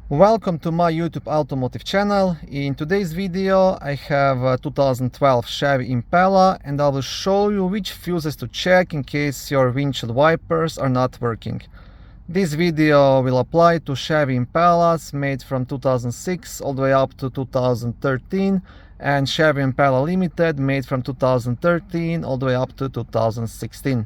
Welcome to my YouTube automotive channel. In today's video I have a 2012 Chevy Impala and I will show you which fuses to check in case your windshield wipers are not working. This video will apply to Chevy Impalas made from 2006 all the way up to 2013 and Chevy Impala Limited made from 2013 all the way up to 2016.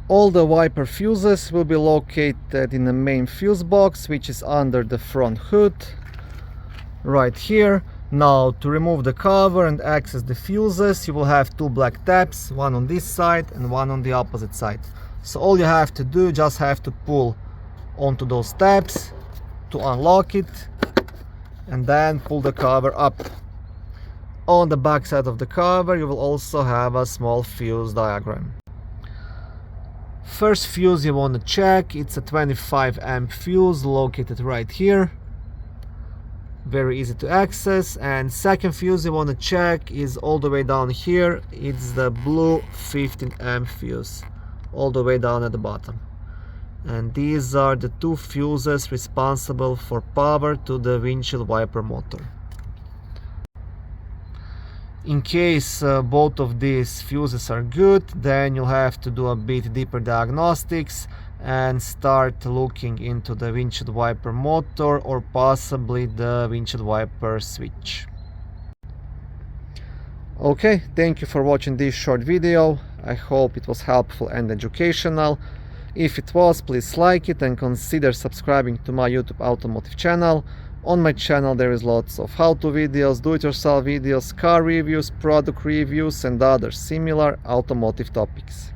All the wiper fuses will be located in the main fuse box, which is under the front hood, right here. Now, to remove the cover and access the fuses, you will have two black tabs, one on this side and one on the opposite side. So all you have to do, just have to pull onto those tabs to unlock it, and then pull the cover up. On the back side of the cover, you will also have a small fuse diagram. First fuse you want to check, it's a 25 amp fuse located right here, very easy to access. And second fuse you want to check is all the way down here, it's the blue 15 amp fuse all the way down at the bottom. And these are the two fuses responsible for power to the windshield wiper motor. In case both of these fuses are good, then you'll have to do a bit deeper diagnostics and start looking into the windshield wiper motor or possibly the windshield wiper switch. Okay, thank you for watching this short video. I hope it was helpful and educational. If it was, please like it and consider subscribing to my YouTube automotive channel. On my channel there is lots of how-to videos, do-it-yourself videos, car reviews, product reviews and other similar automotive topics.